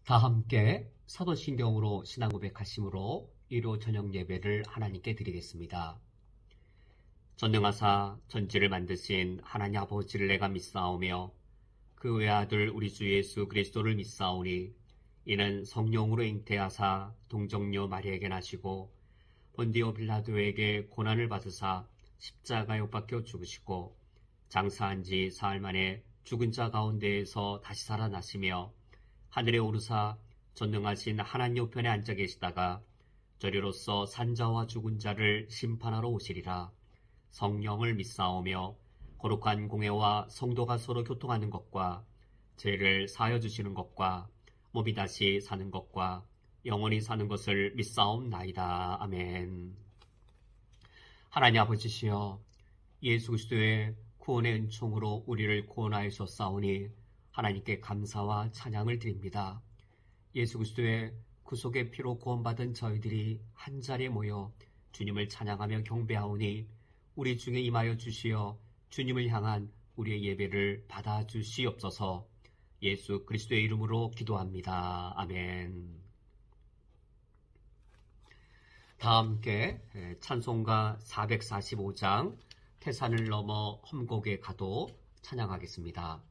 다 함께 사도신경으로 신앙 고백하심으로 일요 저녁 예배를 하나님께 드리겠습니다. 전능하사 전지를 만드신 하나님 아버지를 내가 믿사오며 그 외아들 우리 주 예수 그리스도를 믿사오니 이는 성령으로 잉태하사 동정녀 마리아에게 나시고 본디오 빌라도에게 고난을 받으사 십자가에 못 박혀 죽으시고 장사한 지 사흘 만에 죽은 자 가운데에서 다시 살아나시며 하늘에 오르사 전능하신 하나님 우편에 앉아 계시다가 저리로서 산자와 죽은 자를 심판하러 오시리라. 성령을 믿사오며 거룩한 공회와 성도가 서로 교통하는 것과 죄를 사하여 주시는 것과 몸이 다시 사는 것과 영원히 사는 것을 믿사옵나이다. 아멘. 하나님 아버지시여, 예수 그리스도의 구원의 은총으로 우리를 구원하셨사오니 하나님께 감사와 찬양을 드립니다. 예수 그리스도의 구속의 피로 구원받은 저희들이 한자리에 모여 주님을 찬양하며 경배하오니 우리 중에 임하여 주시어 주님을 향한 우리의 예배를 받아주시옵소서. 예수 그리스도의 이름으로 기도합니다. 아멘. 다 함께 찬송가 445장 태산을 넘어 험곡에 가도 찬양하겠습니다.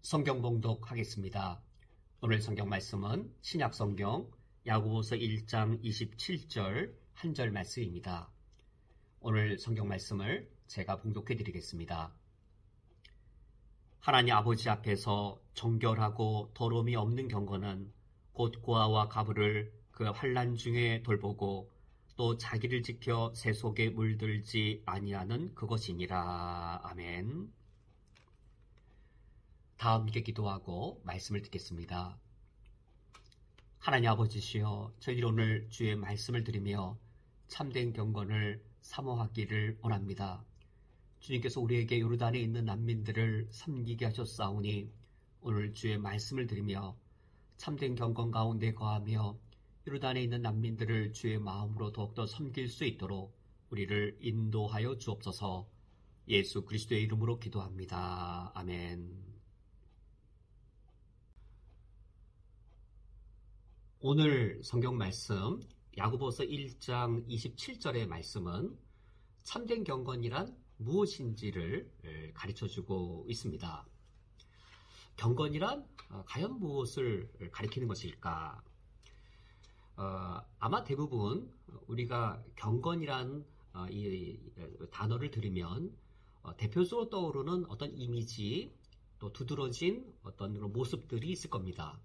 성경 봉독하겠습니다. 오늘 성경 말씀은 신약 성경 야고보서 1장 27절 한 절 말씀입니다. 오늘 성경 말씀을 제가 봉독해 드리겠습니다. 하나님 아버지 앞에서 정결하고 더러움이 없는 경건은 곧 고아와 가부를 그 환난 중에 돌보고 또 자기를 지켜 새 속에 물들지 아니하는 그것이니라. 아멘. 다 함께 기도하고 말씀을 듣겠습니다. 하나님 아버지시여, 저희들 오늘 주의 말씀을 들으며 참된 경건을 사모하기를 원합니다. 주님께서 우리에게 요르단에 있는 난민들을 섬기게 하셨사오니 오늘 주의 말씀을 드리며 참된 경건 가운데 거하며 요르단에 있는 난민들을 주의 마음으로 더욱더 섬길 수 있도록 우리를 인도하여 주옵소서. 예수 그리스도의 이름으로 기도합니다. 아멘. 오늘 성경 말씀 야고보서 1장 27절의 말씀은 참된 경건이란 무엇인지를 가르쳐주고 있습니다. 경건이란 과연 무엇을 가리키는 것일까? 아마 대부분 우리가 경건이란 이 단어를 들으면 대표적으로 떠오르는 어떤 이미지, 또 두드러진 어떤 모습들이 있을 겁니다.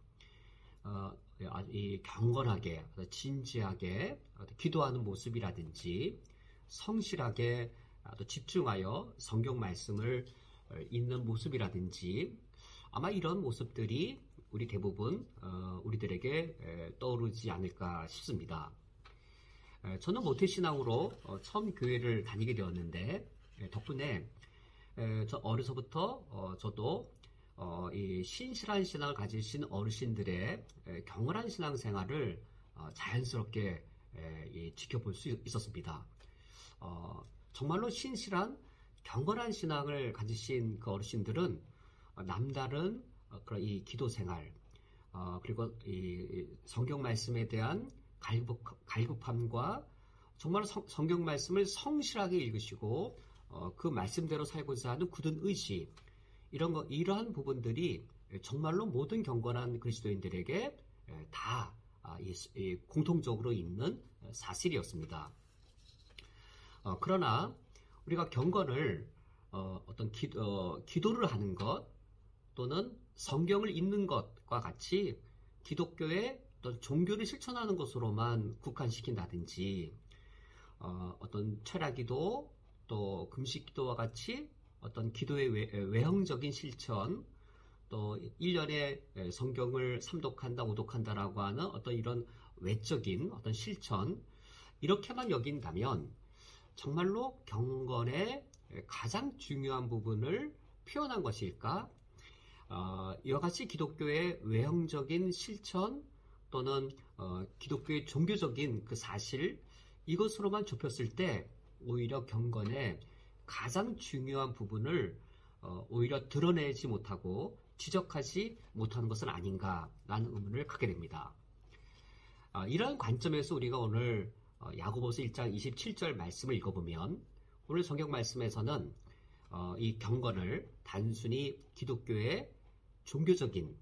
이 경건하게, 진지하게 기도하는 모습이라든지 성실하게 집중하여 성경 말씀을 읽는 모습이라든지 아마 이런 모습들이 우리 대부분 우리들에게 떠오르지 않을까 싶습니다. 저는 모태신앙으로 처음 교회를 다니게 되었는데 덕분에 저 어려서부터 저도 이 신실한 신앙을 가지신 어르신들의 경건한 신앙생활을 자연스럽게 지켜볼 수 있었습니다. 정말로 신실한 경건한 신앙을 가지신 그 어르신들은 남다른 그런 이 기도 생활, 그리고 이 성경 말씀에 대한 갈급함과 정말 성경 말씀을 성실하게 읽으시고 그 말씀대로 살고자 하는 굳은 의식, 이러한 부분들이 정말로 모든 경건한 그리스도인들에게 다 공통적으로 있는 사실이었습니다. 그러나 우리가 경건을 어떤 기도를 하는 것 또는 성경을 읽는 것과 같이 기독교의 어떤 종교를 실천하는 것으로만 국한시킨다든지 어떤 철야기도 또 금식기도와 같이 어떤 기도의 외형적인 실천, 또 1년에 성경을 삼독한다, 오독한다라고 하는 어떤 이런 외적인 어떤 실천, 이렇게만 여긴다면 정말로 경건의 가장 중요한 부분을 표현한 것일까? 이와 같이 기독교의 외형적인 실천 또는 기독교의 종교적인 그 사실, 이것으로만 좁혔을 때 오히려 경건의 가장 중요한 부분을 오히려 드러내지 못하고 지적하지 못하는 것은 아닌가라는 의문을 갖게 됩니다. 이러한 관점에서 우리가 오늘 야고보서 1장 27절 말씀을 읽어보면 오늘 성경 말씀에서는 이 경건을 단순히 기독교의 종교적인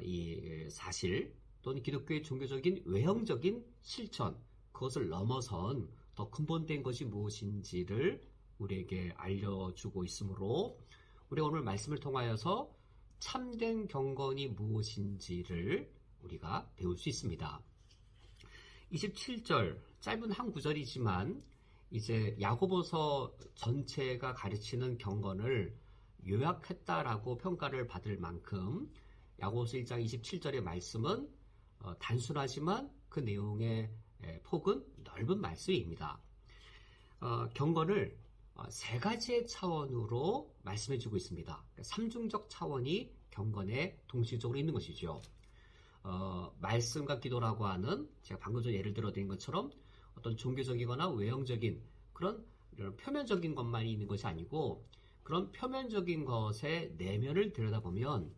이 사실 또는 기독교의 종교적인 외형적인 실천, 그것을 넘어선 더 근본된 것이 무엇인지를 우리에게 알려주고 있으므로 우리가 오늘 말씀을 통하여서 참된 경건이 무엇인지를 우리가 배울 수 있습니다. 27절, 짧은 한 구절이지만 이제 야고보서 전체가 가르치는 경건을 요약했다라고 평가를 받을 만큼 야고보서 1장 27절의 말씀은 단순하지만 그 내용의 폭은 넓은 말씀입니다. 경건을 세 가지의 차원으로 말씀해주고 있습니다. 삼중적 차원이 경건에 동시적으로 있는 것이죠. 말씀과 기도라고 하는 제가 방금 전에 예를 들어 드린 것처럼 어떤 종교적이거나 외형적인 그런 표면적인 것만 있는 것이 아니고 그런 표면적인 것의 내면을 들여다보면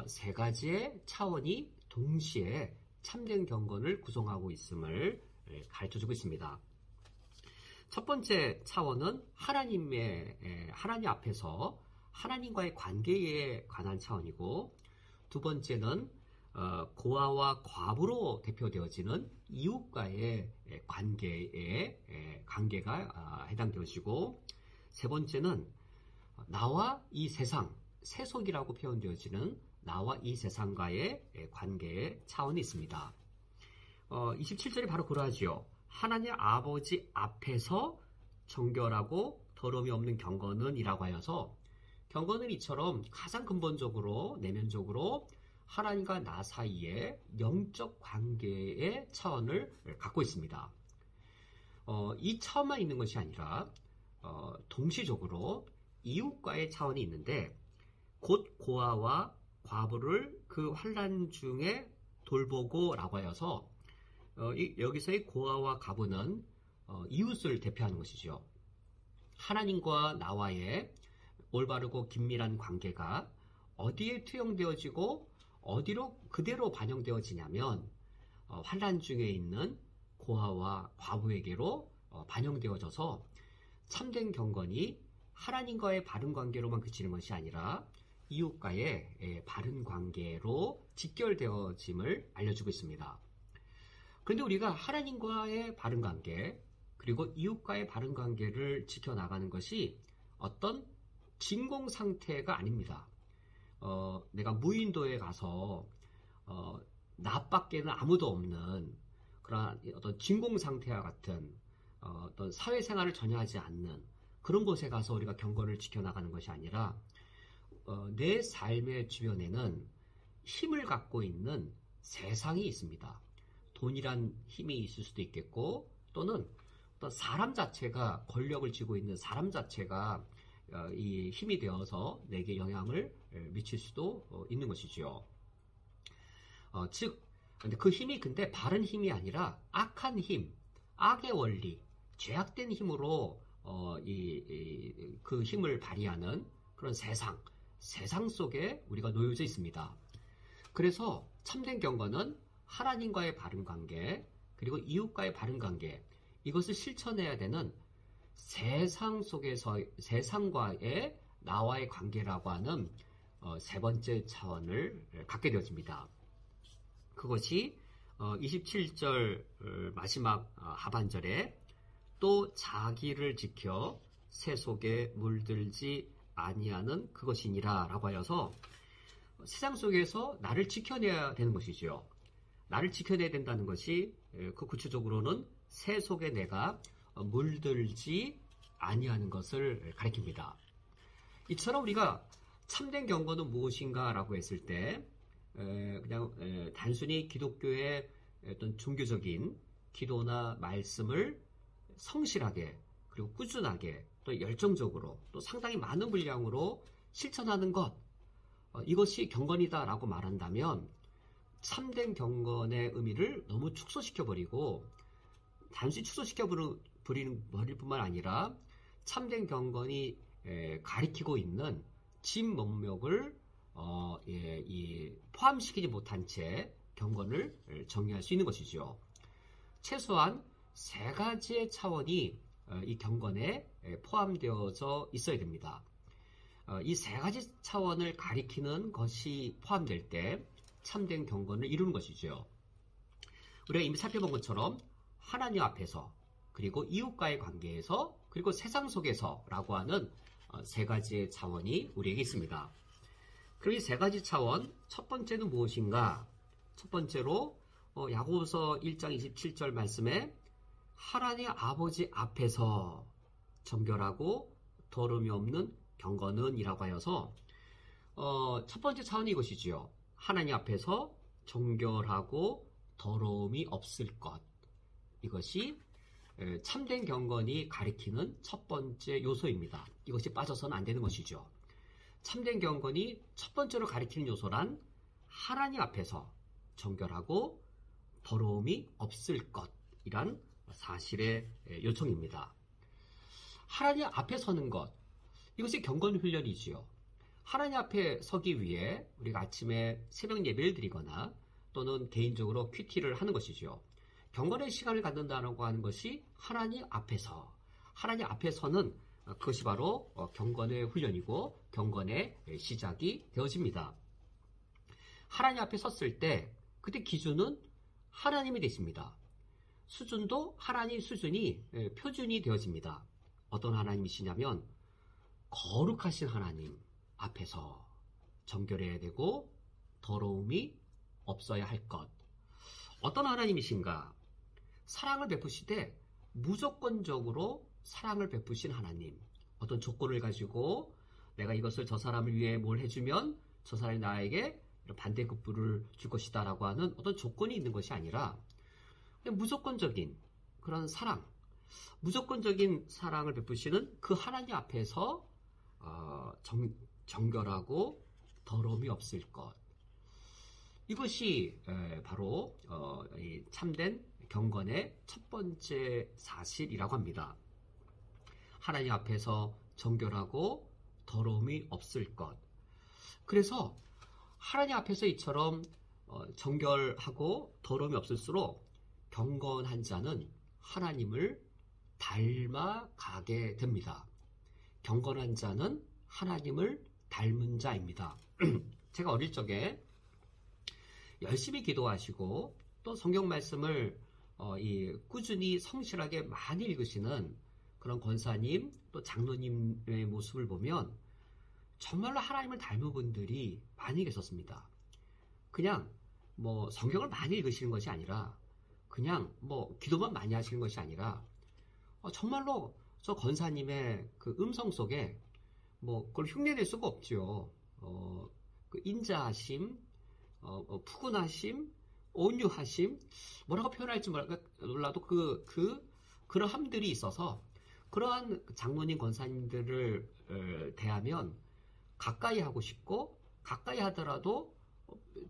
세 가지의 차원이 동시에 참된 경건을 구성하고 있음을 가르쳐주고 있습니다. 첫 번째 차원은 하나님 앞에서 하나님과의 관계에 관한 차원이고, 두 번째는 고아와 과부로 대표되어지는 이웃과의 관계가 해당되어지고, 세 번째는 나와 이 세상, 세속이라고 표현되어지는 나와 이 세상과의 관계의 차원이 있습니다. 27절이 바로 그러하지요. 하나님 아버지 앞에서 정결하고 더러움이 없는 경건은 이라고 하여서 경건은 이처럼 가장 근본적으로 내면적으로 하나님과 나 사이의 영적 관계의 차원을 갖고 있습니다. 이 차원만 있는 것이 아니라 동시적으로 이웃과의 차원이 있는데 곧 고아와 과부를 그 환난 중에 돌보고라고 하여서 여기서의 고아와 과부는 이웃을 대표하는 것이죠. 하나님과 나와의 올바르고 긴밀한 관계가 어디에 투영되어지고 어디로 그대로 반영되어지냐면 환난 중에 있는 고아와 과부에게로 반영되어져서 참된 경건이 하나님과의 바른 관계로만 그치는 것이 아니라 이웃과의 바른 관계로 직결되어짐을 알려주고 있습니다. 그런데 우리가 하나님과의 바른 관계 그리고 이웃과의 바른 관계를 지켜나가는 것이 어떤 진공 상태가 아닙니다. 내가 무인도에 가서 나밖에는 아무도 없는 그런 어떤 진공 상태와 같은 어떤 사회생활을 전혀 하지 않는 그런 곳에 가서 우리가 경건을 지켜나가는 것이 아니라 내 삶의 주변에는 힘을 갖고 있는 세상이 있습니다. 돈이란 힘이 있을 수도 있겠고 또는 어떤 사람 자체가 권력을 쥐고 있는 사람 자체가 이 힘이 되어서 내게 영향을 미칠 수도 있는 것이지요. 근데 그 힘이 바른 힘이 아니라 악한 힘, 악의 원리, 죄악된 힘으로 그 힘을 발휘하는 그런 세상 속에 우리가 놓여져 있습니다. 그래서 참된 경건은 하나님과의 바른 관계, 그리고 이웃과의 바른 관계, 이것을 실천해야 되는 세상과의 나와의 관계라고 하는 세 번째 차원을 갖게 되어집니다. 그것이 27절 마지막 하반절에 또 자기를 지켜 새 속에 물들지 아니하는 그것이니라 라고 하여서 세상 속에서 나를 지켜내야 되는 것이죠. 나를 지켜내야 된다는 것이 그 구체적으로는 새 속에 내가 물들지 아니하는 것을 가리킵니다. 이처럼 우리가 참된 경건은 무엇인가 라고 했을 때 그냥 단순히 기독교의 어떤 종교적인 기도나 말씀을 성실하게 그리고 꾸준하게 또 열정적으로 또 상당히 많은 분량으로 실천하는 것, 이것이 경건이다라고 말한다면 참된 경건의 의미를 너무 축소시켜버리고 단순히 축소시켜버릴 뿐만 아니라 참된 경건이 가리키고 있는 진면목을 포함시키지 못한 채 경건을 정의할 수 있는 것이죠. 최소한 세 가지의 차원이 이 경건에 포함되어져 있어야 됩니다. 이 세 가지 차원을 가리키는 것이 포함될 때 참된 경건을 이루는 것이죠. 우리가 이미 살펴본 것처럼 하나님 앞에서 그리고 이웃과의 관계에서 그리고 세상 속에서라고 하는 세 가지의 차원이 우리에게 있습니다. 그럼 이 세 가지 차원, 첫 번째는 무엇인가? 첫 번째로 야고보서 1장 27절 말씀에 하나님 아버지 앞에서 정결하고 더러움이 없는 경건은 이라고 하여서 첫 번째 차원이 이것이지요. 하나님 앞에서 정결하고 더러움이 없을 것. 이것이 참된 경건이 가리키는 첫 번째 요소입니다. 이것이 빠져서는 안 되는 것이죠. 참된 경건이 첫 번째로 가리키는 요소란 하나님 앞에서 정결하고 더러움이 없을 것이란 사실의 요청입니다. 하나님 앞에 서는 것, 이것이 경건 훈련이지요. 하나님 앞에 서기 위해 우리가 아침에 새벽 예배를 드리거나 또는 개인적으로 큐티를 하는 것이죠. 경건의 시간을 갖는다고 하는 것이 하나님 앞에 서는 그것이 바로 경건의 훈련이고 경건의 시작이 되어집니다. 하나님 앞에 섰을 때 그때 기준은 하나님이 되십니다. 수준도 하나님 수준이 표준이 되어집니다. 어떤 하나님이시냐면 거룩하신 하나님 앞에서 정결해야 되고 더러움이 없어야 할 것. 어떤 하나님이신가? 사랑을 베푸시되 무조건적으로 사랑을 베푸신 하나님. 어떤 조건을 가지고 내가 이것을 저 사람을 위해 뭘 해주면 저 사람이 나에게 반대급부를 줄 것이다 라고 하는 어떤 조건이 있는 것이 아니라 그냥 무조건적인 그런 사랑. 무조건적인 사랑을 베푸시는 그 하나님 앞에서 정결하고 더러움이 없을 것. 이것이 바로 이 참된 경건의 첫 번째 사실이라고 합니다. 하나님 앞에서 정결하고 더러움이 없을 것. 그래서 하나님 앞에서 이처럼 정결하고 더러움이 없을수록 경건한 자는 하나님을 닮아가게 됩니다. 경건한 자는 하나님을 닮은 자입니다. 제가 어릴 적에 열심히 기도하시고 또 성경 말씀을 꾸준히 성실하게 많이 읽으시는 그런 권사님 또 장로님의 모습을 보면 정말로 하나님을 닮은 분들이 많이 계셨습니다. 그냥 성경을 많이 읽으시는 것이 아니라 그냥 기도만 많이 하시는 것이 아니라 정말로 저 권사님의 그 음성 속에 그걸 흉내낼 수가 없죠. 그 인자하심, 푸근하심, 온유하심, 뭐라고 표현할지 몰라도 그런 함들이 있어서 그러한 장로님 권사님들을 대하면 가까이 하고 싶고 가까이 하더라도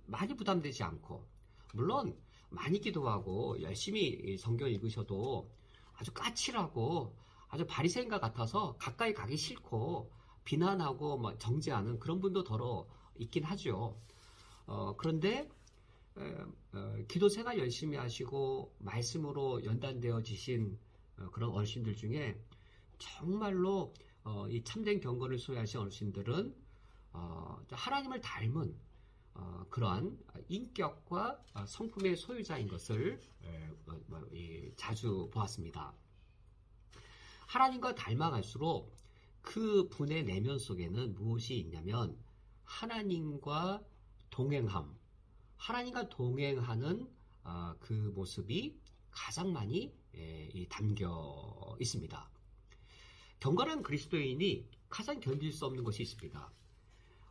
많이 부담되지 않고, 물론 많이 기도하고 열심히 성경 읽으셔도 아주 까칠하고 아주 바리새인과 같아서 가까이 가기 싫고 비난하고 정죄하는 그런 분도 더러 있긴 하죠. 그런데 기도 생활 열심히 하시고 말씀으로 연단되어지신 그런 어르신들 중에 정말로 이 참된 경건을 소유하신 어르신들은 하나님을 닮은 그러한 인격과 성품의 소유자인 것을 자주 보았습니다. 하나님과 닮아갈수록 그 분의 내면 속에는 무엇이 있냐면 하나님과 동행함, 하나님과 동행하는 그 모습이 가장 많이 담겨 있습니다. 경건한 그리스도인이 가장 견딜 수 없는 것이 있습니다.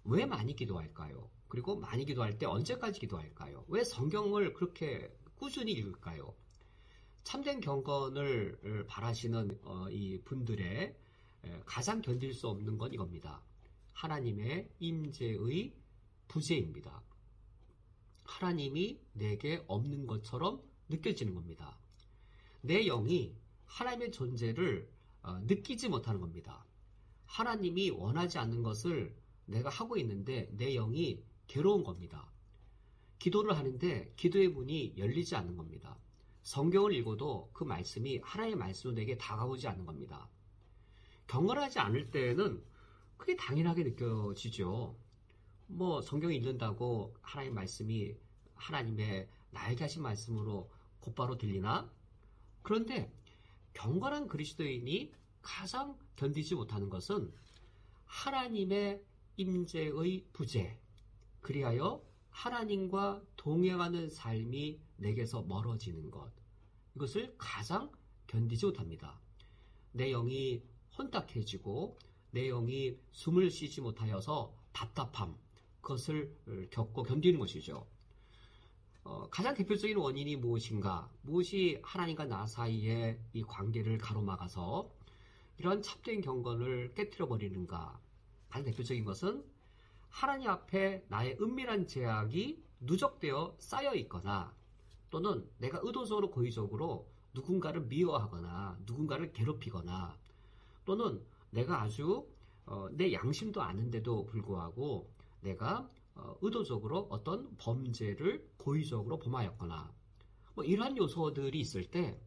왜 많이 기도할까요? 그리고 많이 기도할 때 언제까지 기도할까요? 왜 성경을 그렇게 꾸준히 읽을까요? 참된 경건을 바라시는 이 분들의 가장 견딜 수 없는 건 이겁니다. 하나님의 임재의 부재입니다. 하나님이 내게 없는 것처럼 느껴지는 겁니다. 내 영이 하나님의 존재를 느끼지 못하는 겁니다. 하나님이 원하지 않는 것을 내가 하고 있는데 내 영이 괴로운 겁니다. 기도를 하는데 기도의 문이 열리지 않는 겁니다. 성경을 읽어도 그 말씀이 하나님의 말씀으로 내게 다가오지 않는 겁니다. 경건하지 않을 때는 그게 당연하게 느껴지죠. 성경 읽는다고 하나님의 말씀이 하나님의 나에게 하신 말씀으로 곧바로 들리나? 그런데 경건한 그리스도인이 가장 견디지 못하는 것은 하나님의 임재의 부재, 그리하여 하나님과 동행하는 삶이 내게서 멀어지는 것, 이것을 가장 견디지 못합니다. 내 영이 혼탁해지고 내 영이 숨을 쉬지 못하여서 답답함, 그것을 겪고 견디는 것이죠. 가장 대표적인 원인이 무엇인가? 무엇이 하나님과 나 사이의 이 관계를 가로막아서 이런 참된 경건을 깨트려 버리는가? 가장 대표적인 것은 하나님 앞에 나의 은밀한 죄악이 누적되어 쌓여 있거나, 또는 내가 의도적으로 고의적으로 누군가를 미워하거나 누군가를 괴롭히거나, 또는 내가 아주 내 양심도 아는데도 불구하고 내가 의도적으로 어떤 범죄를 고의적으로 범하였거나, 이러한 요소들이 있을 때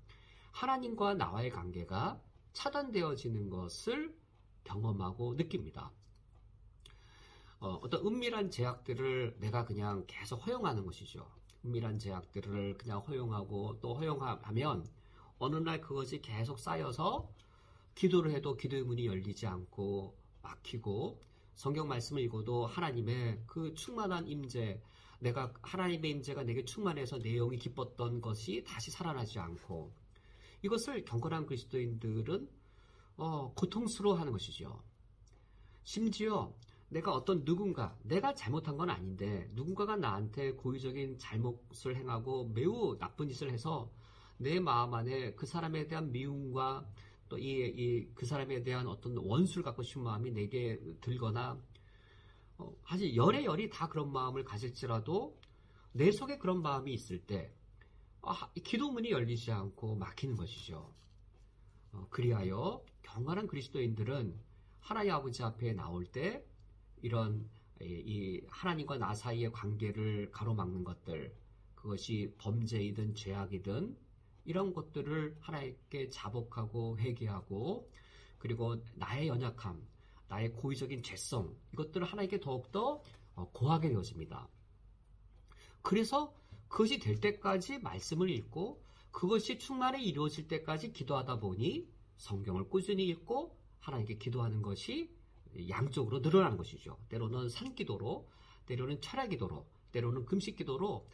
하나님과 나와의 관계가 차단되어지는 것을 경험하고 느낍니다. 어떤 은밀한 죄악들을 내가 그냥 계속 허용하는 것이죠. 은밀한 죄악들을 그냥 허용하고 또 허용하면 어느 날 그것이 계속 쌓여서 기도를 해도 기도의 문이 열리지 않고 막히고, 성경 말씀을 읽어도 하나님의 그 충만한 임재, 내가 하나님의 임재가 내게 충만해서 내 영이 기뻤던 것이 다시 살아나지 않고, 이것을 경건한 그리스도인들은 고통스러워하는 것이죠. 심지어 내가 어떤 내가 잘못한 건 아닌데 누군가가 나한테 고의적인 잘못을 행하고 매우 나쁜 짓을 해서 내 마음 안에 그 사람에 대한 미움과 또 그 사람에 대한 어떤 원수를 갖고 싶은 마음이 내게 들거나, 사실 열이 다 그런 마음을 가질지라도 내 속에 그런 마음이 있을 때, 기도문이 열리지 않고 막히는 것이죠. 그리하여 경건한 그리스도인들은 하나님 아버지 앞에 나올 때 이런 이 하나님과 나 사이의 관계를 가로막는 것들, 그것이 범죄이든 죄악이든 이런 것들을 하나님께 자복하고 회개하고, 그리고 나의 연약함, 나의 고의적인 죄성, 이것들을 하나님께 더욱더 고하게 되어집니다. 그래서 그것이 될 때까지 말씀을 읽고 그것이 충만히 이루어질 때까지 기도하다 보니 성경을 꾸준히 읽고 하나님께 기도하는 것이 양쪽으로 늘어나는 것이죠. 때로는 산기도로, 때로는 철야기도로, 때로는 금식기도로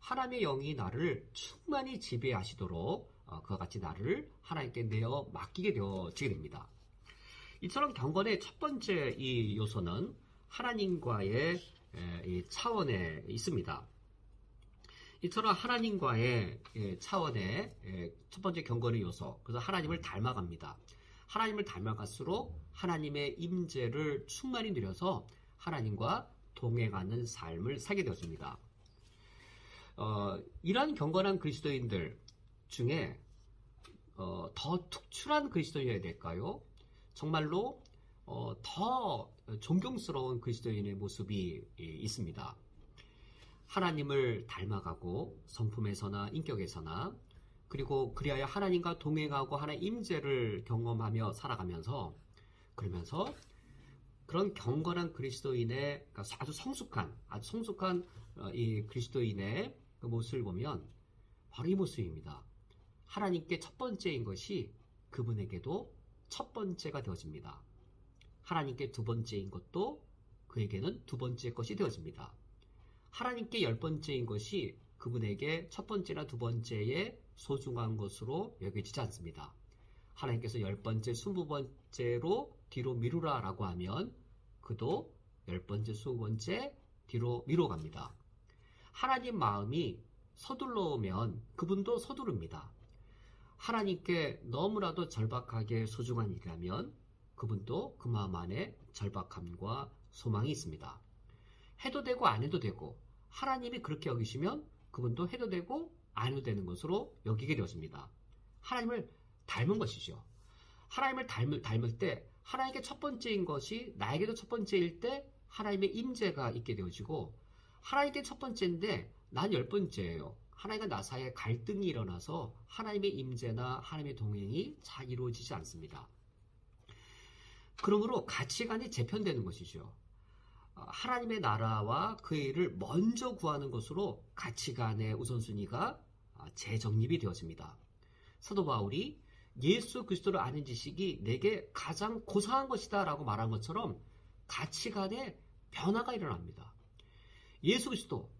하나님의 영이 나를 충만히 지배하시도록 그와 같이 나를 하나님께 내어 맡기게 되어지게 됩니다. 이처럼 경건의 첫 번째 이 요소는 하나님과의 이 차원에 있습니다. 이처럼 하나님과의 차원의 첫 번째 경건의 요소, 그래서 하나님을 닮아갑니다. 하나님을 닮아갈수록 하나님의 임재를 충만히 누려서 하나님과 동행하는 삶을 살게 되었습니다. 이러한 경건한 그리스도인들 중에 더 특출한 그리스도인이어야 될까요? 정말로 더 존경스러운 그리스도인의 모습이 있습니다. 하나님을 닮아가고 성품에서나 인격에서나, 그리고 그리하여 하나님과 동행하고 하나님의 임재를 경험하며 살아가면서, 그러면서 그런 경건한 그리스도인의, 그러니까 아주 성숙한 이 그리스도인의 그 모습을 보면 바로 이 모습입니다. 하나님께 첫 번째인 것이 그분에게도 첫 번째가 되어집니다. 하나님께 두 번째인 것도 그에게는 두 번째 것이 되어집니다. 하나님께 열 번째인 것이 그분에게 첫 번째나 두 번째의 소중한 것으로 여겨지지 않습니다. 하나님께서 열 번째, 20번째로 뒤로 미루라 라고 하면 그도 열 번째, 20번째 뒤로 미뤄갑니다. 하나님 마음이 서둘러오면 그분도 서두릅니다. 하나님께 너무나도 절박하게 소중한 일이라면 그분도 그 마음 안에 절박함과 소망이 있습니다. 해도 되고 안 해도 되고, 하나님이 그렇게 여기시면 그분도 해도 되고 안 해도 되는 것으로 여기게 되었습니다. 하나님을 닮은 것이죠. 하나님을 닮을 때 하나님께 첫 번째인 것이 나에게도 첫 번째일 때 하나님의 임재가 있게 되어지고, 하나님께 첫 번째인데 난 열 번째예요. 하나님과 나 사이에 갈등이 일어나서 하나님의 임재나 하나님의 동행이 잘 이루어지지 않습니다. 그러므로 가치관이 재편되는 것이죠. 하나님의 나라와 그의 일을 먼저 구하는 것으로 가치관의 우선순위가 재정립이 되어집니다. 사도 바울이 예수 그리스도를 아는 지식이 내게 가장 고상한 것이다 라고 말한 것처럼 가치관의 변화가 일어납니다. 예수 그리스도,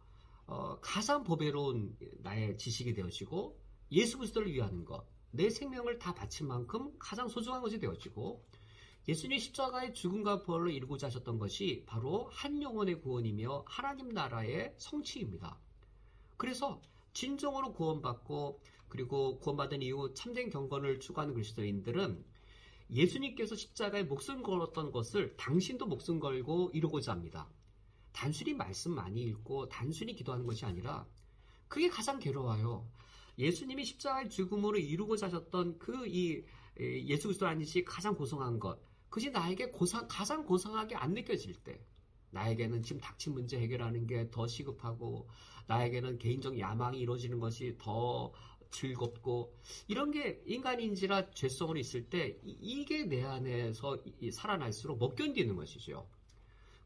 가장 보배로운 나의 지식이 되어지고, 예수 그리스도를 위하는 것, 내 생명을 다 바친 만큼 가장 소중한 것이 되어지고, 예수님이 십자가의 죽음과 부활로 이루고자 하셨던 것이 바로 한 영혼의 구원이며 하나님 나라의 성취입니다. 그래서 진정으로 구원받고, 그리고 구원받은 이후 참된 경건을 추구하는 그리스도인들은 예수님께서 십자가에 목숨 걸었던 것을 당신도 목숨 걸고 이루고자 합니다. 단순히 말씀 많이 읽고 단순히 기도하는 것이 아니라, 그게 가장 괴로워요. 예수님이 십자가의 죽음으로 이루고자 하셨던 예수 그리스도 아니시 가장 고상한 것, 그것이 나에게 가장 고상하게 안 느껴질 때, 나에게는 지금 닥친 문제 해결하는 게 더 시급하고, 나에게는 개인적 야망이 이루어지는 것이 더 즐겁고, 이런 게 인간인지라 죄성으로 있을 때 이게 내 안에서 살아날수록 못 견디는 것이죠.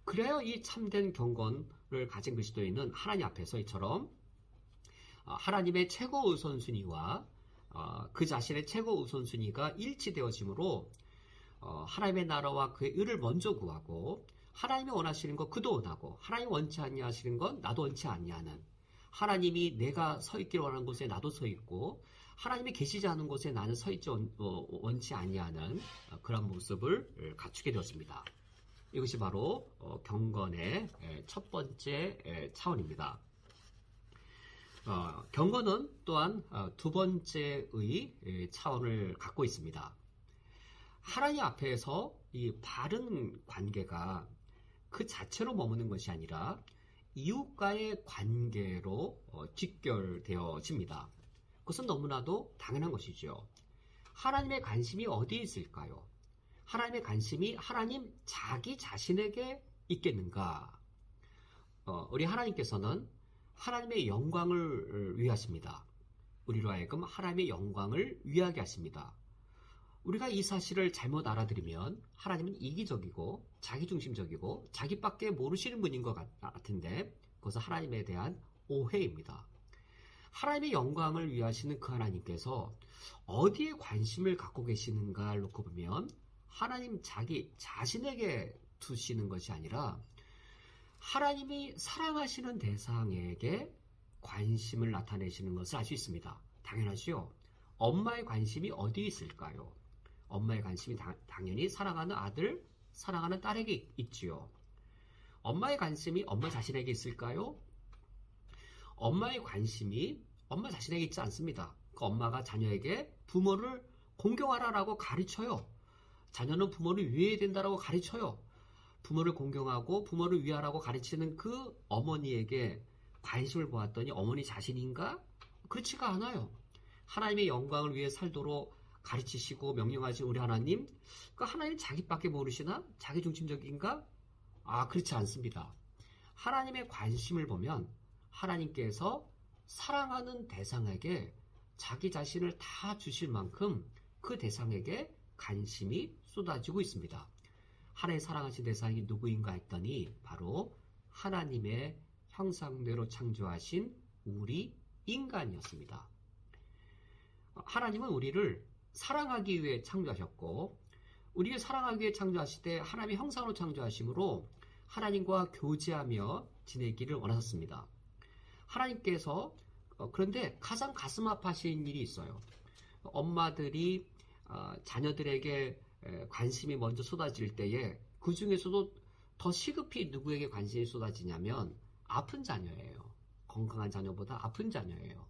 그래야 이 참된 경건을 가진 그리스도인은 하나님 앞에서 이처럼 하나님의 최고 우선순위와 그 자신의 최고 우선순위가 일치되어지므로 하나님의 나라와 그의 의를 먼저 구하고, 하나님이 원하시는 것 그도 원하고, 하나님이 원치 아니하시는 건 나도 원치 아니하는, 하나님이 내가 서 있기를 원하는 곳에 나도 서 있고, 하나님이 계시지 않은 곳에 나는 서 있지 원치 아니하는 그런 모습을 갖추게 되었습니다. 이것이 바로 경건의 첫 번째 차원입니다. 경건은 또한 두 번째의 차원을 갖고 있습니다. 하나님 앞에서 이 바른 관계가 그 자체로 머무는 것이 아니라 이웃과의 관계로 직결되어집니다. 그것은 너무나도 당연한 것이죠. 하나님의 관심이 어디에 있을까요? 하나님의 관심이 하나님 자기 자신에게 있겠는가? 우리 하나님께서는 하나님의 영광을 위하십니다. 우리로 하여금 하나님의 영광을 위하게 하십니다. 우리가 이 사실을 잘못 알아들으면 하나님은 이기적이고 자기중심적이고 자기밖에 모르시는 분인 것 같은데 그것은 하나님에 대한 오해입니다. 하나님의 영광을 위하시는 그 하나님께서 어디에 관심을 갖고 계시는가를 놓고 보면 하나님 자기 자신에게 두시는 것이 아니라 하나님이 사랑하시는 대상에게 관심을 나타내시는 것을 알 수 있습니다. 당연하죠. 엄마의 관심이 어디에 있을까요? 엄마의 관심이 당연히 사랑하는 아들, 사랑하는 딸에게 있지요. 엄마의 관심이 엄마 자신에게 있을까요? 엄마의 관심이 엄마 자신에게 있지 않습니다. 그 엄마가 자녀에게 부모를 공경하라라고 가르쳐요. 자녀는 부모를 위해야 된다라고 가르쳐요. 부모를 공경하고 부모를 위하라고 가르치는 그 어머니에게 관심을 보았더니 어머니 자신인가? 그렇지가 않아요. 하나님의 영광을 위해 살도록 가르치시고 명령하신 우리 하나님, 그 하나님 자기밖에 모르시나? 자기중심적인가? 그렇지 않습니다. 하나님의 관심을 보면 하나님께서 사랑하는 대상에게 자기 자신을 다 주실 만큼 그 대상에게 관심이 쏟아지고 있습니다. 하나님 사랑하신 대상이 누구인가 했더니 바로 하나님의 형상대로 창조하신 우리 인간이었습니다. 하나님은 우리를 사랑하기 위해 창조하셨고 우리를 사랑하기 위해 창조하실 때 하나님의 형상으로 창조하심으로 하나님과 교제하며 지내기를 원하셨습니다. 하나님께서 그런데 가장 가슴 아파하신 일이 있어요. 엄마들이 자녀들에게 관심이 먼저 쏟아질 때에 그 중에서도 더 시급히 누구에게 관심이 쏟아지냐면 아픈 자녀예요. 건강한 자녀보다 아픈 자녀예요.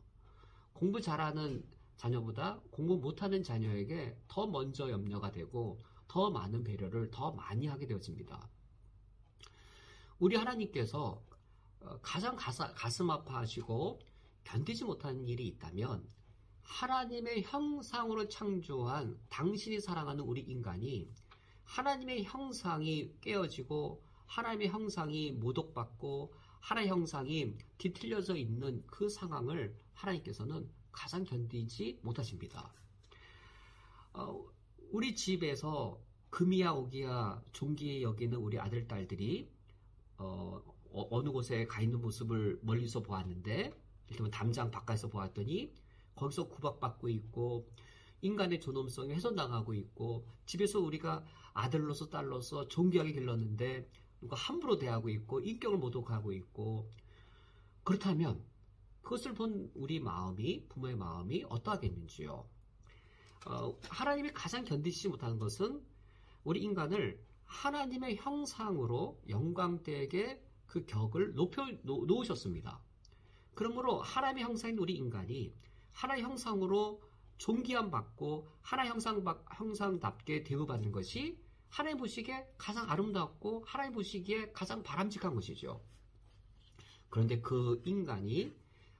공부 잘하는 자녀보다 공부 못하는 자녀에게 더 먼저 염려가 되고 더 많은 배려를 더 많이 하게 되어집니다. 우리 하나님께서 가장 가슴 아파하시고 견디지 못하는 일이 있다면 하나님의 형상으로 창조한 당신이 사랑하는 우리 인간이 하나님의 형상이 깨어지고 하나님의 형상이 모독받고 하나님의 형상이 뒤틀려져 있는 그 상황을 하나님께서는 가장 견디지 못하십니다. 우리 집에서 금이야 오기야 존귀히 여기는 우리 아들 딸들이 어느 곳에 가 있는 모습을 멀리서 보았는데 일단 담장 바깥에서 보았더니 거기서 구박받고 있고 인간의 존엄성이 훼손당하고 있고 집에서 우리가 아들로서 딸로서 존귀하게 길렀는데 누가 함부로 대하고 있고 인격을 모독하고 있고 그렇다면 그것을 본 우리 마음이 부모의 마음이 어떠하겠는지요. 하나님이 가장 견디지 못하는 것은 우리 인간을 하나님의 형상으로 영광되게 그 격을 놓으셨습니다. 그러므로 하나님의 형상인 우리 인간이 하나의 형상으로 존귀함 받고 하나의 형상답게 대우받는 것이 하나님 보시기에 가장 아름답고 하나님 보시기에 가장 바람직한 것이죠. 그런데 그 인간이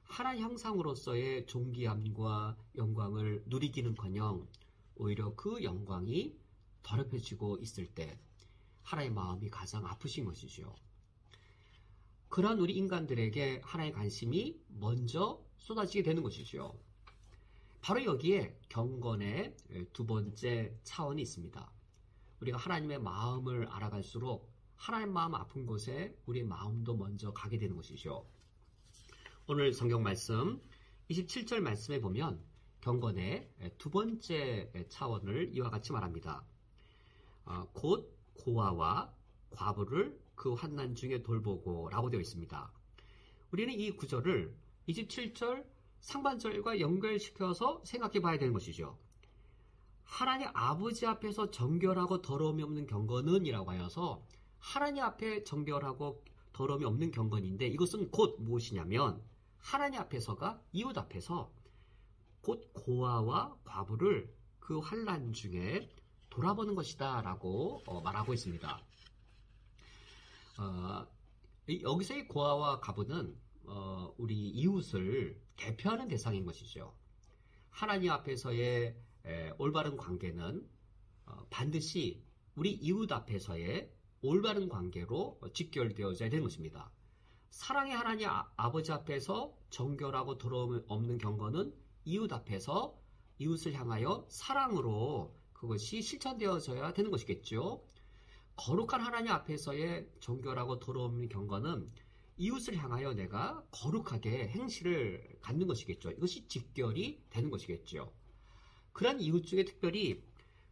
하나의 형상으로서의 존귀함과 영광을 누리기는커녕 오히려 그 영광이 더럽혀지고 있을 때 하나님의 마음이 가장 아프신 것이죠. 그런 우리 인간들에게 하나의 관심이 먼저 쏟아지게 되는 것이죠. 바로 여기에 경건의 두 번째 차원이 있습니다. 우리가 하나님의 마음을 알아갈수록 하나님 마음 아픈 곳에 우리의 마음도 먼저 가게 되는 것이죠. 오늘 성경 말씀 27절 말씀에 보면 경건의 두 번째 차원을 이와 같이 말합니다. 곧 고아와 과부를 그 환난 중에 돌보고 라고 되어 있습니다. 우리는 이 구절을 27절 상반절과 연결시켜서 생각해 봐야 되는 것이죠. 하나님 아버지 앞에서 정결하고 더러움이 없는 경건은 이라고 하여서 하나님 앞에 정결하고 더러움이 없는 경건인데 이것은 곧 무엇이냐면 하나님 앞에서가 이웃 앞에서 곧 고아와 과부를 그 환난 중에 돌아보는 것이다 라고 말하고 있습니다. 여기서의 고아와 과부는 우리 이웃을 대표하는 대상인 것이죠. 하나님 앞에서의 올바른 관계는 반드시 우리 이웃 앞에서의 올바른 관계로 직결되어져야 되는 것입니다. 사랑의 하나님 아버지 앞에서 정결하고 더러움 없는 경건은 이웃 앞에서 이웃을 향하여 사랑으로 그것이 실천되어져야 되는 것이겠죠. 거룩한 하나님 앞에서의 정결하고 더러움 없는 경건은 이웃을 향하여 내가 거룩하게 행실을 갖는 것이겠죠. 이것이 직결이 되는 것이겠죠. 그런 이웃 중에 특별히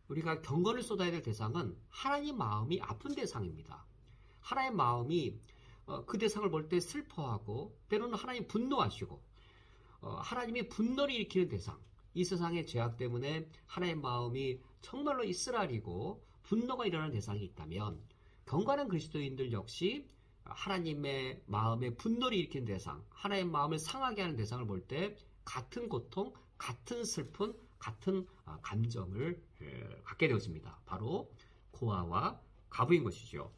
우리가 경건을 쏟아야 될 대상은 하나님 마음이 아픈 대상입니다. 하나님 마음이 그 대상을 볼 때 슬퍼하고 때로는 하나님 분노하시고 하나님이 분노를 일으키는 대상, 이 세상의 죄악 때문에 하나님 마음이 정말로 이스라엘이고 분노가 일어나는 대상이 있다면 경건한 그리스도인들 역시 하나님의 마음에 분노를 일으키는 대상, 하나님의 마음을 상하게 하는 대상을 볼 때 같은 고통, 같은 슬픔, 같은 감정을 갖게 되었습니다. 바로 고아와 과부인 것이죠.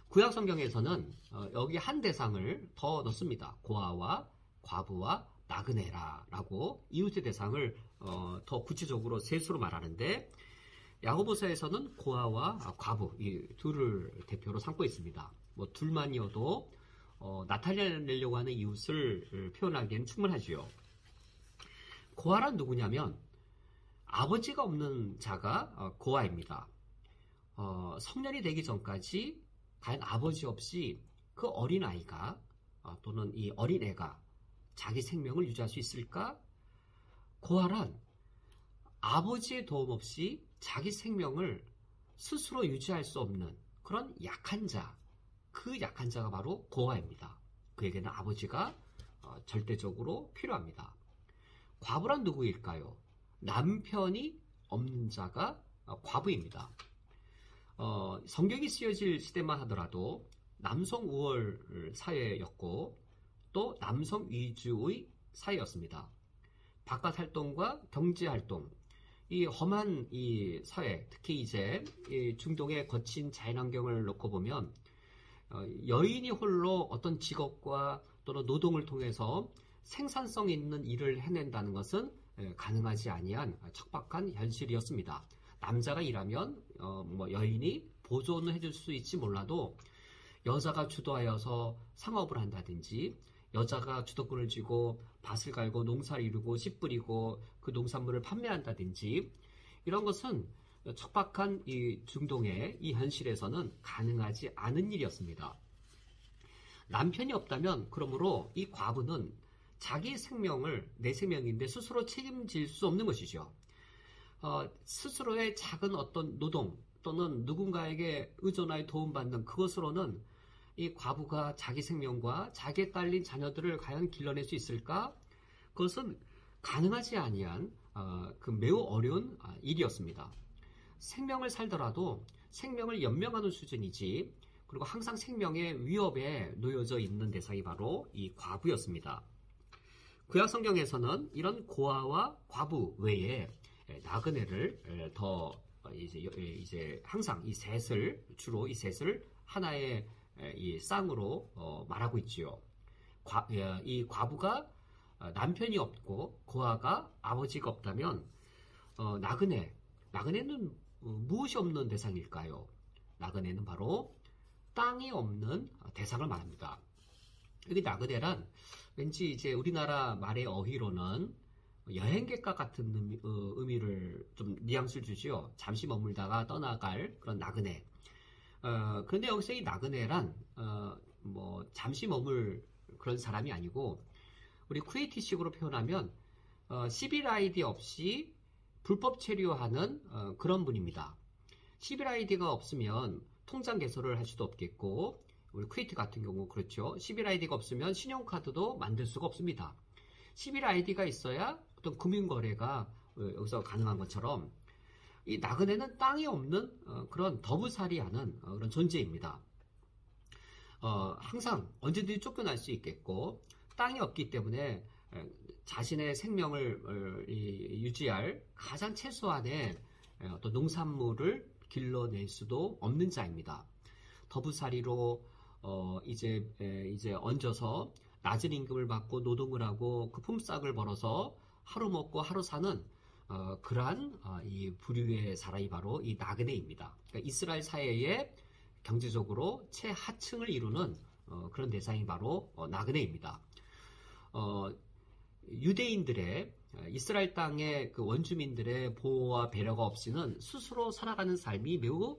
구약 성경에서는 여기 한 대상을 더 넣습니다. 고아와 과부와 나그네라라고 이웃의 대상을 더 구체적으로 셋으로 말하는데 야고보서에서는 고아와 과부 이 둘을 대표로 삼고 있습니다. 뭐 둘만이어도 나타내려고 하는 이웃을 표현하기엔 충분하지요. 고아란 누구냐면 아버지가 없는 자가 고아입니다. 성년이 되기 전까지 과연 아버지 없이 그 어린아이가 또는 이 어린애가 자기 생명을 유지할 수 있을까? 고아란 아버지의 도움 없이 자기 생명을 스스로 유지할 수 없는 그런 약한 자, 그 약한 자가 바로 고아입니다. 그에게는 아버지가 절대적으로 필요합니다. 과부란 누구일까요? 남편이 없는 자가 과부입니다. 성경이 쓰여질 시대만 하더라도 남성 우월 사회였고 또 남성 위주의 사회였습니다. 바깥 활동과 경제 활동, 이 험한 이 사회, 특히 이제 이 중동의 거친 자연환경을 놓고 보면 여인이 홀로 어떤 직업과 또는 노동을 통해서 생산성 있는 일을 해낸다는 것은 가능하지 아니한 척박한 현실이었습니다. 남자가 일하면 뭐 여인이 보조는 해줄 수 있지 몰라도 여자가 주도하여서 상업을 한다든지 여자가 주도권을 쥐고 밭을 갈고 농사를 이루고 씨 뿌리고 그 농산물을 판매한다든지 이런 것은 척박한 이 중동의 이 현실에서는 가능하지 않은 일이었습니다. 남편이 없다면 그러므로 이 과부는 자기 생명을 내 생명인데 스스로 책임질 수 없는 것이죠. 스스로의 작은 어떤 노동 또는 누군가에게 의존하여 도움받는 그것으로는 이 과부가 자기 생명과 자기에 딸린 자녀들을 과연 길러낼 수 있을까? 그것은 가능하지 아니한 그 매우 어려운 일이었습니다. 생명을 살더라도 생명을 연명하는 수준이지 그리고 항상 생명의 위협에 놓여져 있는 대상이 바로 이 과부였습니다. 구약 성경에서는 이런 고아와 과부 외에 나그네를 더 이제 항상 이 셋을 주로 이 셋을 하나의 이 쌍으로 말하고 있지요. 이 과부가 남편이 없고 고아가 아버지가 없다면 나그네는 무엇이 없는 대상일까요? 나그네는 바로 땅이 없는 대상을 말합니다. 여기 나그네란 왠지 이제 우리나라 말의 어휘로는 여행객과 같은 의미를 좀 뉘앙스를 주지요. 잠시 머물다가 떠나갈 그런 나그네. 그런데 여기서 이 나그네란 뭐 잠시 머물 그런 사람이 아니고 우리 쿠웨이티식으로 표현하면 시빌 아이디 없이 불법 체류하는 그런 분입니다. 시빌 아이디가 없으면 통장 개설을 할 수도 없겠고 우리 쿠웨이트 같은 경우 그렇죠. 시빌 아이디가 없으면 신용카드도 만들 수가 없습니다. 시빌 아이디가 있어야 어떤 금융거래가 여기서 가능한 것처럼 이 나그네는 땅이 없는 그런 더부살이하는 그런 존재입니다. 항상 언제든지 쫓겨날 수 있겠고 땅이 없기 때문에 자신의 생명을 유지할 가장 최소한의 어떤 농산물을 길러낼 수도 없는 자입니다. 더부살이로 이제 얹어서 낮은 임금을 받고 노동을 하고 그 품삯을 벌어서 하루 먹고 하루 사는 그러한 이 부류의 사람이 바로 이 나그네입니다. 그러니까 이스라엘 사회의 경제적으로 최하층을 이루는 그런 대상이 바로 나그네입니다. 유대인들의 이스라엘 땅의 그 원주민들의 보호와 배려가 없이는 스스로 살아가는 삶이 매우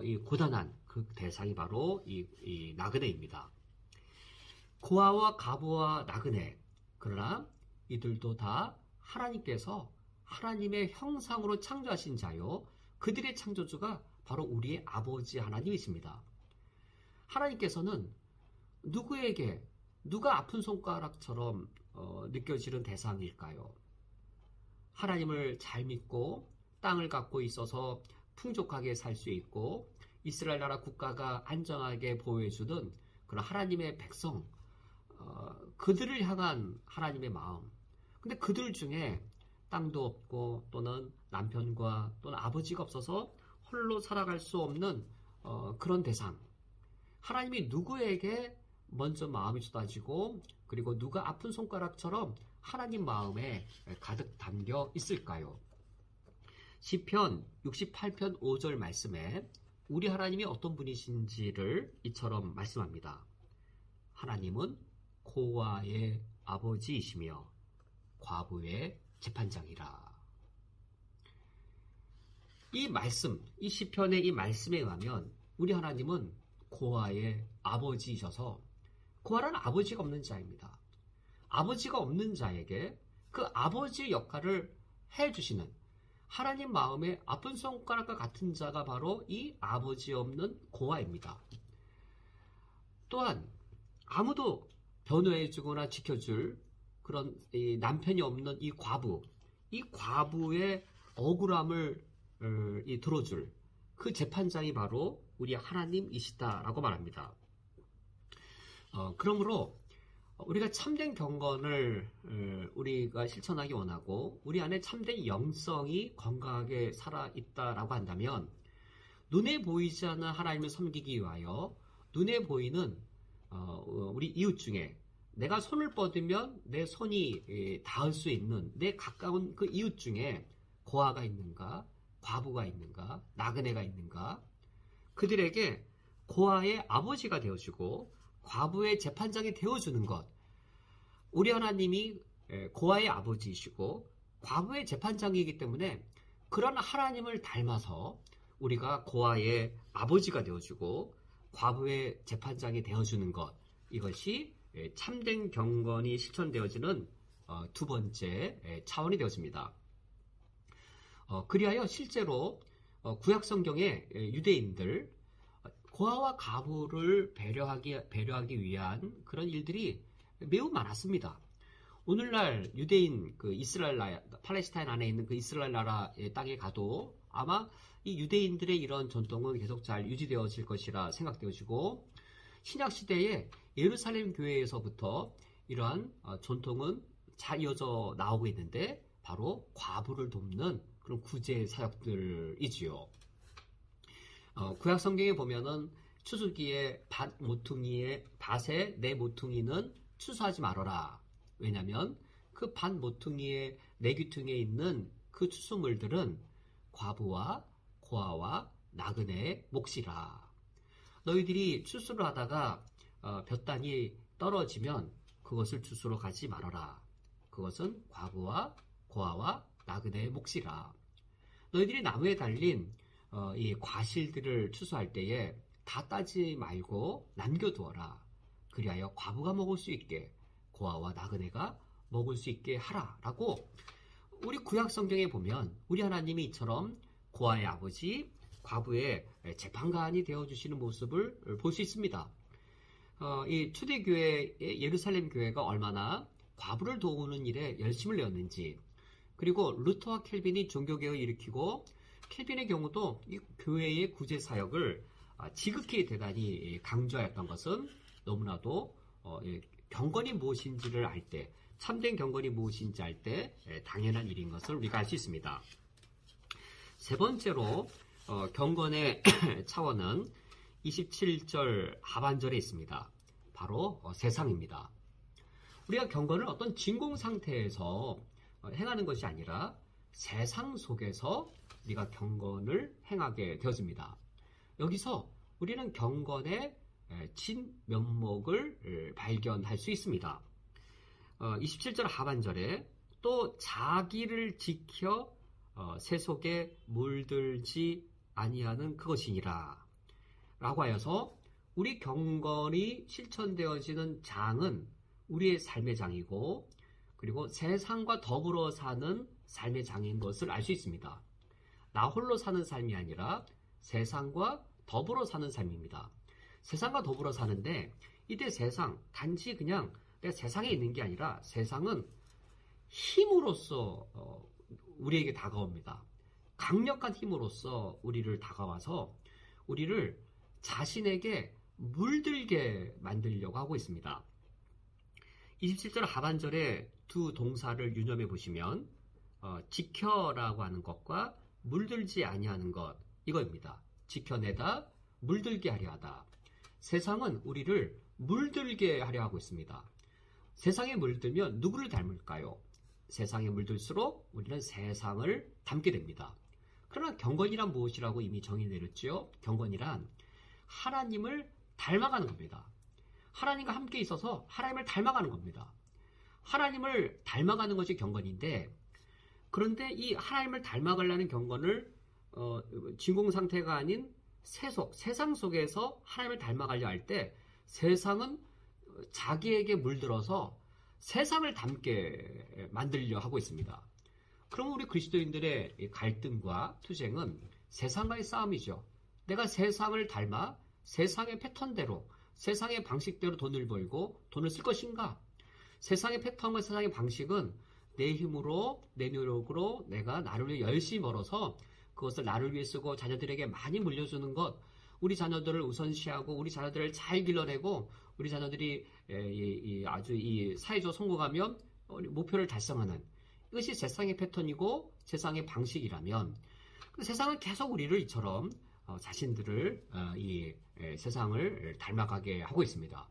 이 고단한 그 대상이 바로 이 나그네입니다. 고아와 가부와 나그네, 그러나 이들도 다 하나님께서 하나님의 형상으로 창조하신 자요, 그들의 창조주가 바로 우리의 아버지 하나님이십니다. 하나님께서는 누구에게, 누가 아픈 손가락처럼 느껴지는 대상일까요? 하나님을 잘 믿고 땅을 갖고 있어서 풍족하게 살 수 있고 이스라엘 나라 국가가 안정하게 보호해주던 그런 하나님의 백성, 그들을 향한 하나님의 마음. 근데 그들 중에 땅도 없고 또는 남편과 또는 아버지가 없어서 홀로 살아갈 수 없는 그런 대상. 하나님이 누구에게 먼저 마음이 쏟아지고 그리고 누가 아픈 손가락처럼 하나님 마음에 가득 담겨 있을까요? 시편 68편 5절 말씀에 우리 하나님이 어떤 분이신지를 이처럼 말씀합니다. 하나님은 고아의 아버지이시며 과부의 재판장이라. 이 말씀, 이 시편의 이 말씀에 의하면 우리 하나님은 고아의 아버지이셔서 고아는 아버지가 없는 자입니다. 아버지가 없는 자에게 그 아버지의 역할을 해주시는 하나님 마음의 아픈 손가락과 같은 자가 바로 이 아버지 없는 고아입니다. 또한 아무도 변호해주거나 지켜줄 그런 남편이 없는 이 과부의 억울함을 들어줄 그 재판장이 바로 우리 하나님이시다라고 말합니다. 그러므로 우리가 참된 경건을 우리가 실천하기 원하고 우리 안에 참된 영성이 건강하게 살아있다라고 한다면 눈에 보이지 않는 하나님을 섬기기 위하여 눈에 보이는 우리 이웃 중에 내가 손을 뻗으면 내 손이 닿을 수 있는 내 가까운 그 이웃 중에 고아가 있는가, 과부가 있는가, 나그네가 있는가, 그들에게 고아의 아버지가 되어주고 과부의 재판장이 되어주는 것. 우리 하나님이 고아의 아버지이시고 과부의 재판장이기 때문에 그런 하나님을 닮아서 우리가 고아의 아버지가 되어주고 과부의 재판장이 되어주는 것. 이것이 참된 경건이 실천되어지는 두 번째 차원이 되어집니다. 그리하여 실제로 구약 성경의 유대인들 고아와 가부를 배려하기 위한 그런 일들이 매우 많았습니다. 오늘날 유대인 그 이스라엘 나라, 팔레스타인 안에 있는 그 이스라엘 나라의 땅에 가도 아마 이 유대인들의 이런 전통은 계속 잘 유지되어질 것이라 생각되어지고 신약 시대에 예루살렘 교회에서부터 이러한 전통은 잘 이어져 나오고 있는데 바로 과부를 돕는 그런 구제 사역들이지요. 구약 성경에 보면은 추수기에 밭에 내 모퉁이는 추수하지 말아라. 왜냐하면 그 밭 모퉁이의 내 귀퉁이에 있는 그 추수물들은 과부와 고아와 나그네의 몫이라. 너희들이 추수를 하다가 볕단이 떨어지면 그것을 추수로 가지 말아라. 그것은 과부와 고아와 나그네의 몫이라. 너희들이 나무에 달린 이 과실들을 추수할 때에 다 따지 말고 남겨두어라. 그리하여 과부가 먹을 수 있게 고아와 나그네가 먹을 수 있게 하라. 라고 우리 구약 성경에 보면 우리 하나님이 이처럼 고아의 아버지, 과부의 재판관이 되어주시는 모습을 볼 수 있습니다. 이 초대교회의 예루살렘 교회가 얼마나 과부를 도우는 일에 열심을 내었는지, 그리고 루터와 켈빈이 종교개혁을 일으키고 켈빈의 경우도 이 교회의 구제 사역을 지극히 대단히 강조하였던 것은 너무나도 경건이 무엇인지를 알 때, 참된 경건이 무엇인지 알 때 당연한 일인 것을 우리가 알 수 있습니다. 세 번째로 경건의 차원은 27절 하반절에 있습니다. 바로 세상입니다. 우리가 경건을 어떤 진공 상태에서 행하는 것이 아니라 세상 속에서 우리가 경건을 행하게 되었습니다. 여기서 우리는 경건의 진면목을 발견할 수 있습니다. 27절 하반절에 또 자기를 지켜 세속에 물들지 아니하는 그것이니라 라고 하여서 우리 경건이 실천되어지는 장은 우리의 삶의 장이고 그리고 세상과 더불어 사는 삶의 장인 것을 알 수 있습니다. 나 홀로 사는 삶이 아니라 세상과 더불어 사는 삶입니다. 세상과 더불어 사는데 이때 세상, 단지 그냥 내가 세상에 있는 게 아니라 세상은 힘으로써 우리에게 다가옵니다. 강력한 힘으로써 우리를 다가와서 우리를 자신에게 물들게 만들려고 하고 있습니다. 27절 하반절에 두 동사를 유념해 보시면 지켜라고 하는 것과 물들지 아니하는 것 이거입니다. 지켜내다, 물들게 하려 하다. 세상은 우리를 물들게 하려 하고 있습니다. 세상에 물들면 누구를 닮을까요? 세상에 물들수록 우리는 세상을 닮게 됩니다. 그러나 경건이란 무엇이라고 이미 정의 내렸죠? 경건이란 하나님을 닮아가는 겁니다. 하나님과 함께 있어서 하나님을 닮아가는 겁니다. 하나님을 닮아가는 것이 경건인데 그런데 이 하나님을 닮아가려는 경건을 진공 상태가 아닌 세상 속에서 하나님을 닮아가려 할 때 세상은 자기에게 물들어서 세상을 닮게 만들려 하고 있습니다. 그럼 우리 그리스도인들의 갈등과 투쟁은 세상과의 싸움이죠. 내가 세상을 닮아 세상의 패턴대로 세상의 방식대로 돈을 벌고 돈을 쓸 것인가? 세상의 패턴과 세상의 방식은 내 힘으로 내 노력으로 내가 나를 위해 열심히 벌어서 그것을 나를 위해 쓰고 자녀들에게 많이 물려주는 것, 우리 자녀들을 우선시하고 우리 자녀들을 잘 길러내고 우리 자녀들이 아주 이 사회적으로 성공하면 목표를 달성하는 이것이 세상의 패턴이고 세상의 방식이라면 세상은 계속 우리를 이처럼 자신들을 이 세상을 닮아가게 하고 있습니다.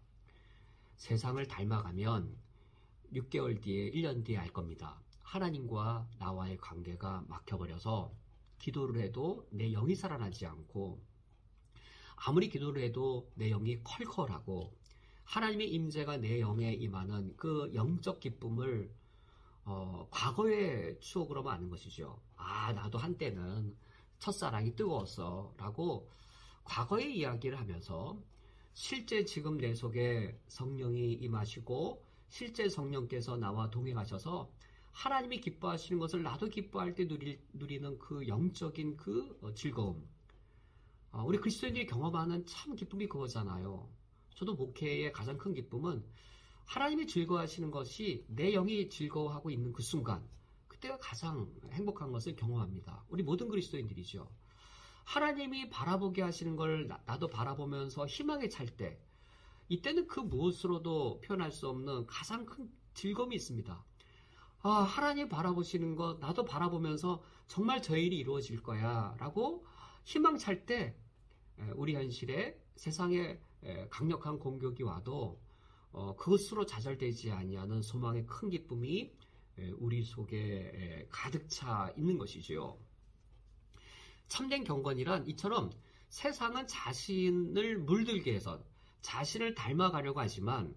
세상을 닮아가면 6개월 뒤에 1년 뒤에 알 겁니다. 하나님과 나와의 관계가 막혀버려서 기도를 해도 내 영이 살아나지 않고 아무리 기도를 해도 내 영이 컬컬하고 하나님의 임재가 내 영에 임하는 그 영적 기쁨을 과거의 추억으로만 아는 것이죠. 아, 나도 한때는 첫사랑이 뜨거웠어 라고 과거의 이야기를 하면서 실제 지금 내 속에 성령이 임하시고 실제 성령께서 나와 동행하셔서 하나님이 기뻐하시는 것을 나도 기뻐할 때 누리는 그 영적인 그 즐거움. 우리 그리스도인들이 경험하는 참 기쁨이 그거잖아요. 저도 목회의 가장 큰 기쁨은 하나님이 즐거워하시는 것이 내 영이 즐거워하고 있는 그 순간, 그때가 가장 행복한 것을 경험합니다. 우리 모든 그리스도인들이죠. 하나님이 바라보게 하시는 걸 나도 바라보면서 희망에 찰 때, 이때는 그 무엇으로도 표현할 수 없는 가장 큰 즐거움이 있습니다. 아, 하나님 바라보시는 것 나도 바라보면서 정말 저 일이 이루어질 거야 라고 희망 찰 때 우리 현실에 세상에 강력한 공격이 와도 그것으로 좌절되지 아니하는 소망의 큰 기쁨이 우리 속에 가득 차 있는 것이지요. 참된 경건이란 이처럼 세상은 자신을 물들게 해서 자신을 닮아가려고 하지만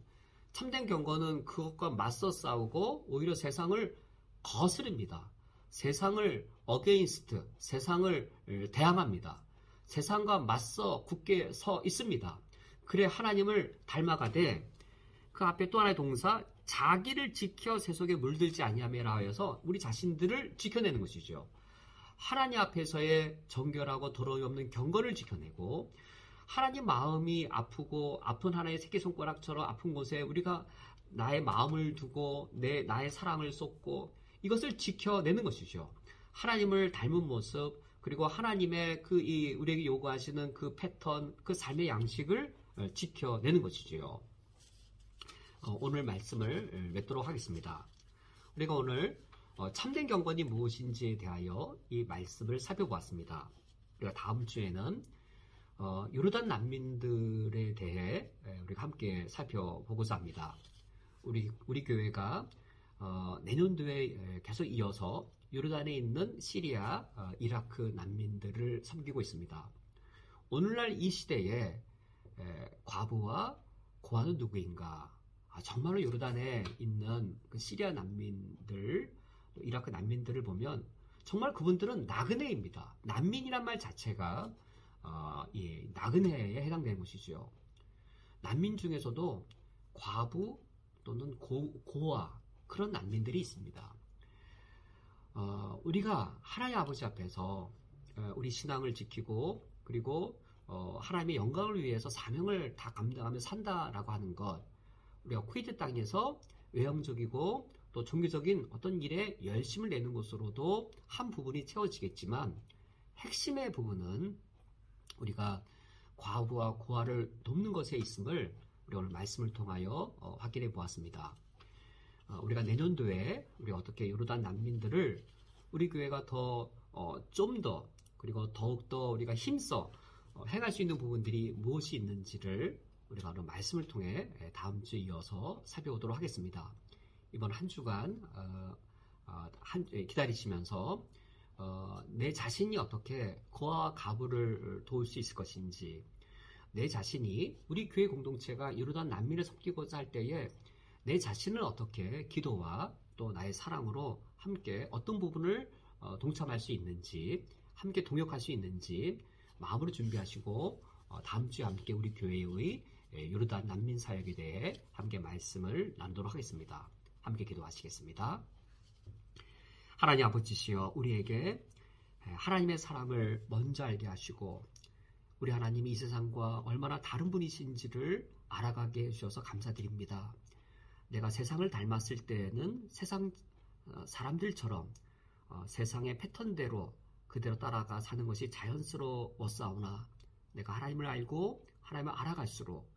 참된 경건은 그것과 맞서 싸우고 오히려 세상을 거스릅니다. 세상을 어게인스트, 세상을 대항합니다. 세상과 맞서 굳게 서 있습니다. 그래 하나님을 닮아가되 그 앞에 또 하나의 동사 자기를 지켜 세속에 물들지 아니하매라 하여서 우리 자신들을 지켜내는 것이죠. 하나님 앞에서의 정결하고 더러움이 없는 경건을 지켜내고 하나님 마음이 아프고 아픈 하나의 새끼손가락처럼 아픈 곳에 우리가 나의 마음을 두고 나의 사랑을 쏟고 이것을 지켜내는 것이죠. 하나님을 닮은 모습, 그리고 하나님의 우리에게 요구하시는 그 패턴, 그 삶의 양식을 지켜내는 것이지요. 오늘 말씀을 맺도록 하겠습니다. 우리가 오늘 참된 경건이 무엇인지에 대하여 이 말씀을 살펴보았습니다. 우리가 다음 주에는 요르단 난민들에 대해 우리가 함께 살펴보고자 합니다. 우리 교회가 내년도에 계속 이어서 요르단에 있는 시리아, 이라크 난민들을 섬기고 있습니다. 오늘날 이 시대에 과부와 고아는 누구인가? 정말로 요르단에 있는 그 시리아 난민들, 이라크 난민들을 보면 정말 그분들은 나그네입니다. 난민이란 말 자체가 나그네에 해당되는 것이죠. 난민 중에서도 과부 또는 고아 그런 난민들이 있습니다. 우리가 하나님 아버지 앞에서 우리 신앙을 지키고 그리고 하나님의 영광을 위해서 사명을 다 감당하며 산다라고 하는 것, 우리가 쿠웨이트 땅에서 외형적이고 또 종교적인 어떤 일에 열심을 내는 것으로도 한 부분이 채워지겠지만 핵심의 부분은 우리가 과부와 고아를 돕는 것에 있음을 우리 오늘 말씀을 통하여 확인해 보았습니다. 우리가 내년도에 우리가 어떻게 요르단 난민들을 우리 교회가 좀 더 그리고 더욱더 우리가 힘써 행할 수 있는 부분들이 무엇이 있는지를 우리가 오늘 말씀을 통해 다음 주에 이어서 살펴보도록 하겠습니다. 이번 한 주간 기다리시면서 내 자신이 어떻게 고아와 과부를 도울 수 있을 것인지, 내 자신이 우리 교회 공동체가 요르단 난민을 섬기고자 할 때에 내 자신을 어떻게 기도와 또 나의 사랑으로 함께 어떤 부분을 동참할 수 있는지, 함께 동역할 수 있는지 마음으로 준비하시고 다음 주에 함께 우리 교회의 요르단 난민 사역에 대해 함께 말씀을 나누도록 하겠습니다. 함께 기도하시겠습니다. 하나님 아버지시여, 우리에게 하나님의 사랑을 먼저 알게 하시고 우리 하나님이 이 세상과 얼마나 다른 분이신지를 알아가게 해주셔서 감사드립니다. 내가 세상을 닮았을 때에는 세상 사람들처럼 세상의 패턴대로 그대로 따라가 사는 것이 자연스러웠사오나 내가 하나님을 알고 하나님을 알아갈수록,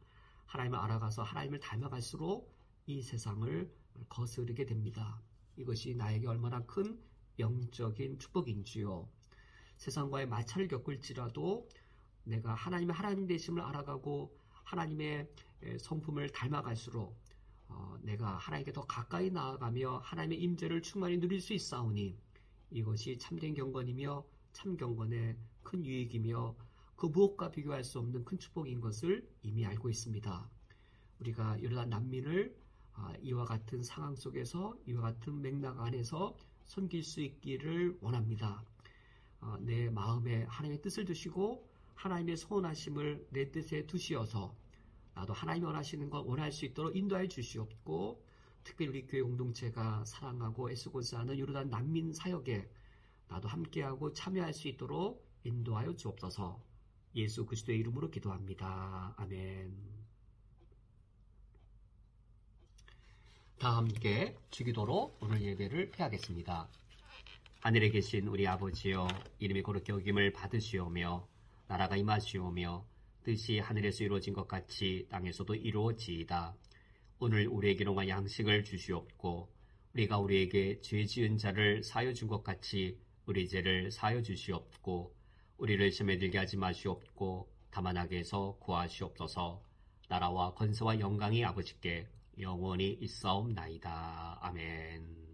하나님을 알아가서 하나님을 닮아갈수록 이 세상을 거스르게 됩니다. 이것이 나에게 얼마나 큰 영적인 축복인지요. 세상과의 마찰을 겪을지라도 내가 하나님의 하나님 되심을 알아가고 하나님의 성품을 닮아갈수록 내가 하나님께 더 가까이 나아가며 하나님의 임재를 충만히 누릴 수 있사오니 이것이 참된 경건이며 참 경건의 큰 유익이며 그 무엇과 비교할 수 없는 큰 축복인 것을 이미 알고 있습니다. 우리가 요르단 난민을 이와 같은 상황 속에서 이와 같은 맥락 안에서 섬길 수 있기를 원합니다. 내 마음에 하나님의 뜻을 두시고 하나님의 소원하심을 내 뜻에 두시어서 나도 하나님이 원하시는 것 원할 수 있도록 인도하여 주시옵고, 특별히 우리 교회 공동체가 사랑하고 애쓰고자 하는 요르단 난민 사역에 나도 함께하고 참여할 수 있도록 인도하여 주옵소서. 예수 그리스도의 이름으로 기도합니다. 아멘. 다 함께 주기도로 오늘 예배를 폐하겠습니다. 하늘에 계신 우리 아버지여, 이름이 거룩히 여김을 받으시오며 나라가 임하시오며 뜻이 하늘에서 이루어진 것 같이 땅에서도 이루어지이다. 오늘 우리에게 일용할 양식을 주시옵고 우리가 우리에게 죄 지은 자를 사하여 준 것 같이 우리 죄를 사하여 주시옵고 우리를 시험에 들게 하지 마시옵고 다만 악에서 구하시옵소서. 나라와 권세와 영광이 아버지께 영원히 있사옵나이다. 아멘.